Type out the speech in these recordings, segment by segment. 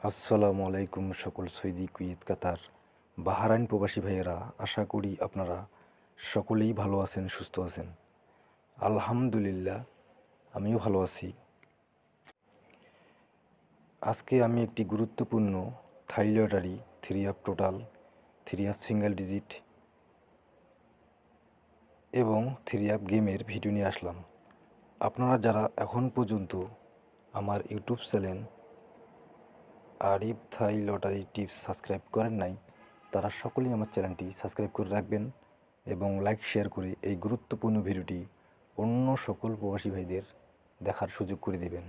আসসালামু আলাইকুম সকল সৌদি, কুয়েত, কাতার, বাহরাইন প্রবাসী ভাইয়েরা, আশা করি আপনারা সকলেই ভালো আছেন, সুস্থ আছেন। আলহামদুলিল্লাহ, আমিও ভালো আছি। আজকে আমি একটি গুরুত্বপূর্ণ থাই lottery 3 up total, 3 up single digit এবং 3 আপ গেমের ভিডিও নিয়ে আসলাম। আপনারা যারা এখন পর্যন্ত আমার ইউটিউব চ্যানেল আরিফ থাই লটারি টিপস সাবস্ক্রাইব করেন নাই, তারা সকলেই আমার চ্যানেলটি সাবস্ক্রাইব করে রাখবেন এবং লাইক শেয়ার করে এই গুরুত্বপূর্ণ ভিডিওটি অন্য সকল প্রবাসী ভাইদের দেখার সুযোগ করে দেবেন।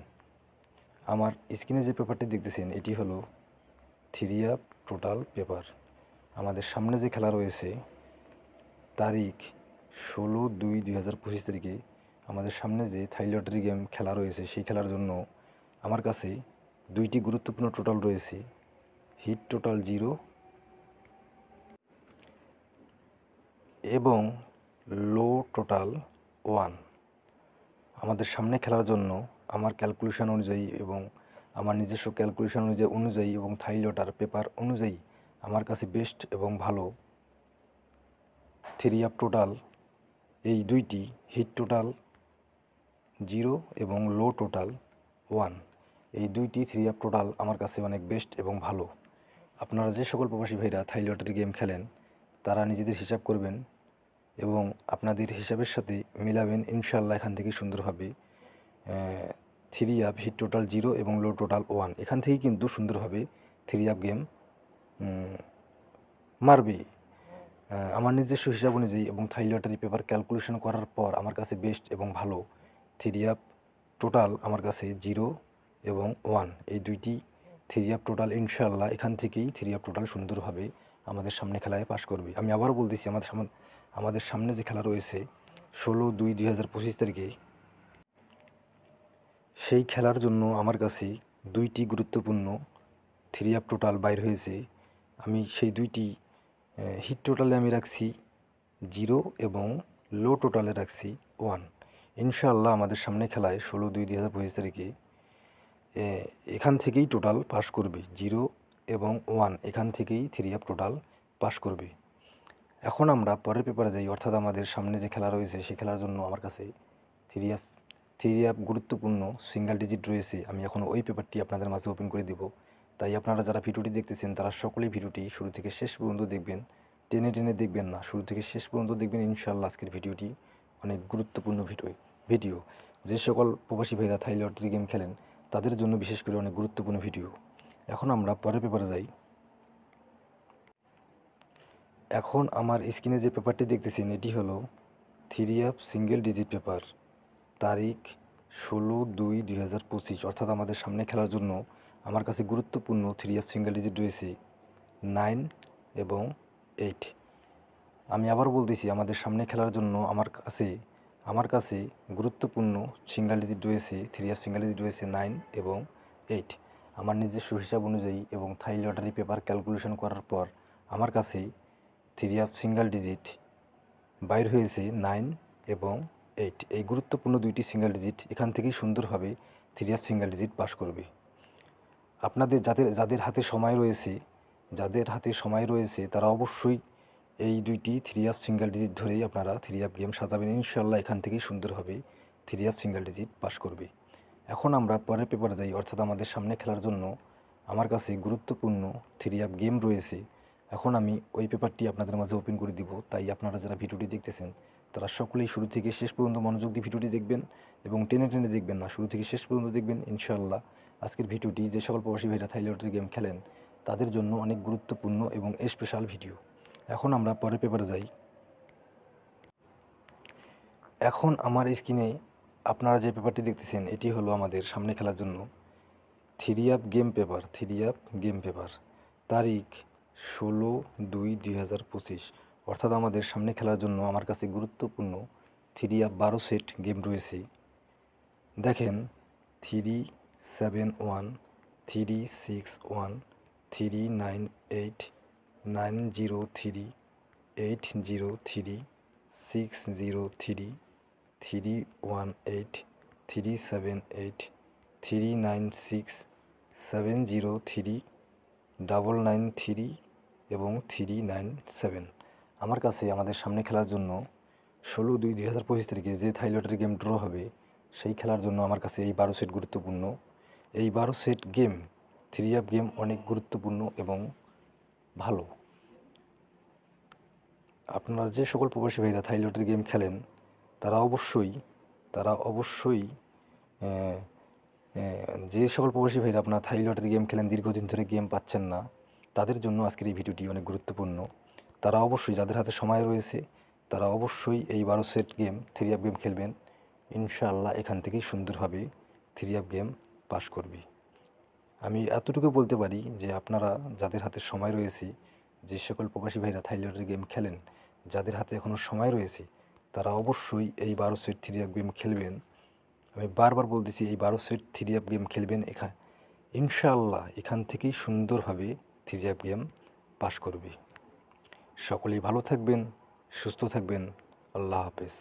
আমার স্ক্রিনে যে পেপারটি দেখতেছেন এটি হলো 3 আপ টোটাল পেপার। আমাদের সামনে যে খেলা রয়েছে তারিখ 16/2/2025 তারিখে আমাদের সামনে যে থাই লটারি গেম খেলা রয়েছে, সেই খেলার জন্য আমার কাছে দুইটি গুরুত্বপূর্ণ টোটাল রয়েছে, হিট টোটাল 0 এবং লো টোটাল 1। আমাদের সামনে খেলার জন্য আমার ক্যালকুলেশন অনুযায়ী এবং আমার নিজস্ব ক্যালকুলেশন অনুযায়ী এবং থাই লটার পেপার অনুযায়ী আমার কাছে বেস্ট এবং ভালো 3 আপ টোটাল এই দুইটি, হিট টোটাল 0 এবং লো টোটাল 1, এই দুইটি 3 আপ টোটাল আমার কাছে অনেক বেস্ট এবং ভালো। আপনারা যে সকল প্রবাসী ভাইরা থাই লটারি গেম খেলেন তারা নিজেদের হিসাব করবেন এবং আপনাদের হিসাবের সাথে মিলাবেন, ইনশাল্লাহ এখান থেকে সুন্দরভাবে 3 আপ হিট টোটাল 0 এবং লো টোটাল 1 এখান থেকেই কিন্তু সুন্দরভাবে 3 আপ গেম মারবে। আমার নিজস্ব হিসাব অনুযায়ী এবং থাই লটারি পেপার ক্যালকুলেশন করার পর আমার কাছে বেস্ট এবং ভালো 3 আপ টোটাল আমার কাছে 0 এবং 1, এই দুইটি 3 আপ টোটাল ইনশাল্লাহ এখান থেকেই 3 আপ টোটাল সুন্দরভাবে আমাদের সামনে খেলায় পাশ করবে। আমি আবারও বলতেছি, আমাদের সামনে যে খেলা রয়েছে 16/2/2025 তারিখে, সেই খেলার জন্য আমার কাছে দুইটি গুরুত্বপূর্ণ 3 আপ টোটাল বাইর হয়েছে। আমি সেই দুইটি হিট টোটালে আমি রাখছি 0 এবং লো টোটালে রাখছি 1। ইনশাআল্লাহ আমাদের সামনে খেলায় 16/2/2025 তারিখে এখান থেকেই টোটাল পাস করবে, 0 এবং 1 এখান থেকেই 3 আপ টোটাল পাস করবে। এখন আমরা পরের পেপারে যাই, অর্থাৎ আমাদের সামনে যে খেলা রয়েছে সেই খেলার জন্য আমার কাছে 3 আপ গুরুত্বপূর্ণ সিঙ্গেল ডিজিট রয়েছে। আমি এখন ওই পেপারটি আপনাদের মাঝে ওপেন করে দিব। তাই আপনারা যারা ভিডিওটি দেখতেছেন তারা সকলেই ভিডিওটি শুরু থেকে শেষ পর্যন্ত দেখবেন, টেনে টেনে দেখবেন না, শুরু থেকে শেষ পর্যন্ত দেখবেন। ইনশাআল্লাহ আজকের ভিডিওটি অনেক গুরুত্বপূর্ণ ভিডিও যে সকল প্রবাসী ভাইরা থাই লটারি গেম খেলেন তাদের জন্য বিশেষ করে অনেক গুরুত্বপূর্ণ ভিডিও। এখন আমরা পরের পেপারে যাই। এখন আমার স্ক্রিনে যে পেপারটি দেখতেছেন এটি হলো 3 আপ সিঙ্গেল ডিজিট পেপার, তারিখ 16/2/2025, অর্থাৎ আমাদের সামনে খেলার জন্য আমার কাছে গুরুত্বপূর্ণ 3 আপ সিঙ্গেল ডিজিট রয়েছে 9 এবং 8। আমি আবার বলতেছি, আমাদের সামনে খেলার জন্য আমার কাছে গুরুত্বপূর্ণ সিঙ্গেল ডিজিট রয়েছে, 3 আপ সিঙ্গেল ডিজিট রয়েছে 9 এবং 8। আমার নিজস্ব হিসাব অনুযায়ী এবং থাই লটারি পেপার ক্যালকুলেশন করার পর আমার কাছে 3 আপ সিঙ্গেল ডিজিট বাইর হয়েছে 9 এবং 8। এই গুরুত্বপূর্ণ দুইটি সিঙ্গেল ডিজিট এখান থেকেই সুন্দরভাবে 3 আপ সিঙ্গেল ডিজিট পাস করবে। আপনাদের যাদের হাতে সময় রয়েছে তারা অবশ্যই এই দুইটি 3 আপ সিঙ্গেল ডিজিট ধরেই আপনারা 3 আপ গেম সাজাবেন, ইনশাল্লাহ এখান থেকেই সুন্দরভাবে 3 আপ সিঙ্গেল ডিজিট পাস করবে। এখন আমরা পরের পেপারে যাই, অর্থাৎ আমাদের সামনে খেলার জন্য আমার কাছে গুরুত্বপূর্ণ 3 আপ গেম রয়েছে। এখন আমি ওই পেপারটি আপনাদের মাঝে ওপেন করে দিব। তাই আপনারা যারা ভিডিওটি দেখতেছেন তারা সকলেই শুরু থেকে শেষ পর্যন্ত মনোযোগ দিয়ে ভিডিওটি দেখবেন এবং টেনে টেনে দেখবেন না, শুরু থেকে শেষ পর্যন্ত দেখবেন। ইনশাআল্লাহ আজকের ভিডিওটি যে সকল প্রবাসী ভাইরা থাই লটারি গেম খেলেন তাদের জন্য অনেক গুরুত্বপূর্ণ এবং স্পেশাল ভিডিও। এখন আমরা পরের পেপারে যাই। এখন আমার স্ক্রিনে আপনারা যে পেপারটি দেখতেছেন এটি হলো আমাদের সামনে খেলার জন্য 3 up game paper, 3 up game paper, তারিখ 16/2/2025, অর্থাৎ আমাদের সামনে খেলার জন্য আমার কাছে গুরুত্বপূর্ণ 3 আপ 12 সেট গেম রয়েছে। দেখেন 371, 361, 398, 903, 803, 603, 318, 378, 396, 703993 এবং 397। আমার কাছে আমাদের সামনে খেলার জন্য 16/2/2025 তারিখে যে থাই লটারি গেম ড্র হবে সেই খেলার জন্য আমার কাছে এই 12 সেট গুরুত্বপূর্ণ। এই 12 সেট গেম 3 গেম অনেক গুরুত্বপূর্ণ এবং ভালো। আপনারা যে সকল প্রবাসী ভাইরা থাই লটারি গেম খেলেন তারা অবশ্যই যে সকল প্রবাসী ভাইরা আপনারা থাই লটারি গেম খেলেন, দীর্ঘদিন ধরে গেম পাচ্ছেন না, তাদের জন্য আজকের এই ভিডিওটি অনেক গুরুত্বপূর্ণ। তারা অবশ্যই, যাদের হাতে সময় রয়েছে, তারা অবশ্যই এই 12 সেট গেম 3 গেম খেলবেন। ইনশাআল্লাহ এখান থেকেই সুন্দরভাবে 3 গেম পাস করবে। আমি এতটুকু বলতে পারি যে আপনারা যাদের হাতে সময় রয়েছে, যে সকল প্রবাসী ভাইরা থাই লটারি গেম খেলেন, যাদের হাতে এখনও সময় রয়েছে, তারা অবশ্যই এই 12 সেট 3 গেম খেলবেন। আমি বারবার বলতেছি এই 12 সেট 3 গেম খেলবেন। ইনশাআল্লাহ এখান থেকেই সুন্দরভাবে 3 গেম পাস করবে। সকলেই ভালো থাকবেন, সুস্থ থাকবেন। আল্লাহ হাফেজ।